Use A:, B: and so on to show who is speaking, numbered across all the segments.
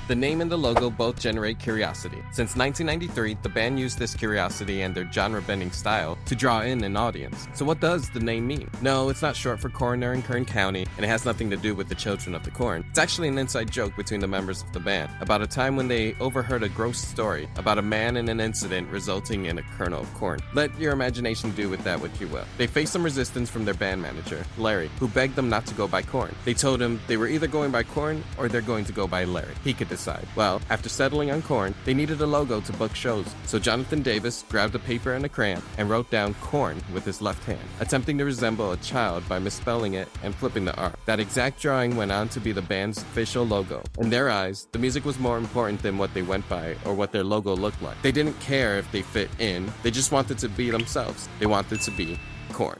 A: The name and the logo both generate curiosity. Since 1993, the band used this curiosity and their genre-bending style to draw in an audience. So what does the name mean? No, it's not short for Coroner in Kern County, and it has nothing to do with the children of the corn. It's actually an inside joke between the members of the band about a time when they overheard a gross story about a man and an incident resulting in a kernel of corn. Let your imagination do with that what you will. They faced some resistance from their band manager, Larry, who begged them not to go by Korn. They told him they were either going by Korn or they're going to go by Larry. He could decide. Well, after settling on Korn, they needed a logo to book shows, so Jonathan Davis grabbed a paper and a crayon and wrote down Korn with his left hand, attempting to resemble a child by misspelling it and flipping the R. That exact drawing went on to be the band's official logo. In their eyes, the music was more important than what they went by or what their logo looked like. They didn't care if they fit in, they just wanted to be themselves. They wanted to be Korn.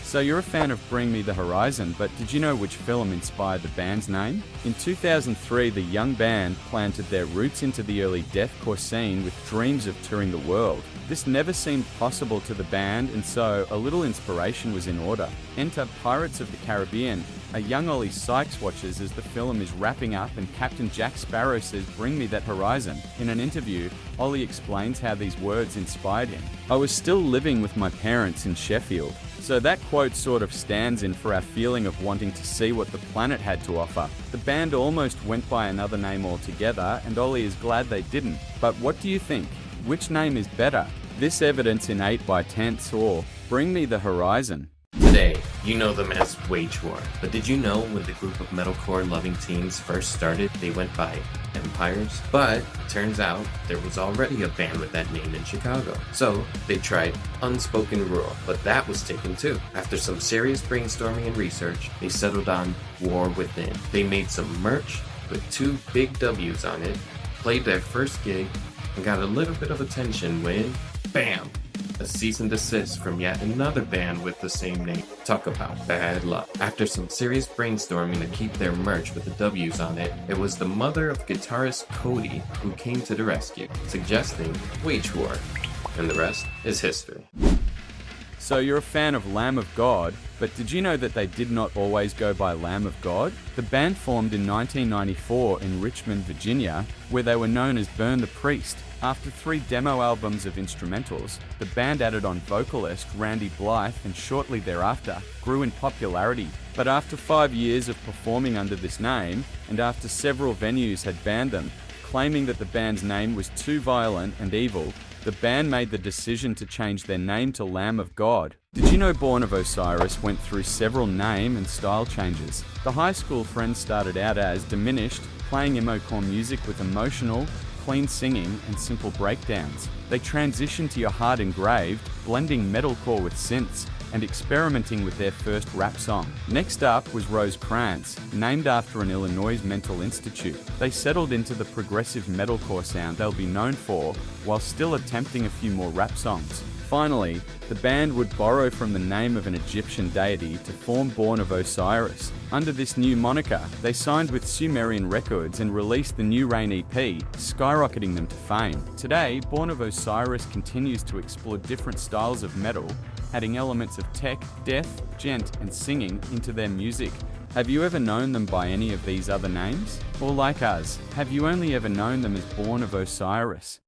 B: So you're a fan of Bring Me the Horizon, but did you know which film inspired the band's name? In 2003, the young band planted their roots into the early deathcore scene with dreams of touring the world. This never seemed possible to the band, and so a little inspiration was in order. Enter Pirates of the Caribbean. A young Ollie Sykes watches as the film is wrapping up and Captain Jack Sparrow says, "Bring me that horizon." In an interview, Ollie explains how these words inspired him. "I was still living with my parents in Sheffield." So that quote sort of stands in for our feeling of wanting to see what the planet had to offer. The band almost went by another name altogether, and Ollie is glad they didn't. But what do you think? Which name is better? This evidence in 8x10ths or Bring Me the Horizon?
C: Today, you know them as Wage War, but did you know when the group of metalcore-loving teens first started, they went by Empires? But turns out there was already a band with that name in Chicago. So they tried Unspoken Rule, but that was taken too. After some serious brainstorming and research, they settled on War Within. They made some merch with 2 big W's on it, played their first gig, and got a little bit of attention when, bam! A cease and desist from yet another band with the same name. Talk about bad luck. After some serious brainstorming to keep their merch with the W's on it, it was the mother of guitarist Cody who came to the rescue, suggesting Wage War. And the rest is history.
B: So you're a fan of Lamb of God, but did you know that they did not always go by Lamb of God? The band formed in 1994 in Richmond, Virginia, where they were known as Burn the Priest. After 3 demo albums of instrumentals, the band added on vocalist Randy Blythe and shortly thereafter grew in popularity. But after 5 years of performing under this name, and after several venues had banned them, claiming that the band's name was too violent and evil, the band made the decision to change their name to Lamb of God. Did you know Born of Osiris went through several name and style changes? The high school friends started out as Diminished, playing emo-core music with emotional, clean singing and simple breakdowns. They transitioned to Your Heart Engraved, blending metalcore with synths, and experimenting with their first rap song. Next up was Rosecrans, named after an Illinois mental institute. They settled into the progressive metalcore sound they'll be known for, while still attempting a few more rap songs. Finally, the band would borrow from the name of an Egyptian deity to form Born of Osiris. Under this new moniker, they signed with Sumerian Records and released the New Rain EP, skyrocketing them to fame. Today, Born of Osiris continues to explore different styles of metal, adding elements of tech, death, gent, and singing into their music. Have you ever known them by any of these other names? Or like us, have you only ever known them as Born of Osiris?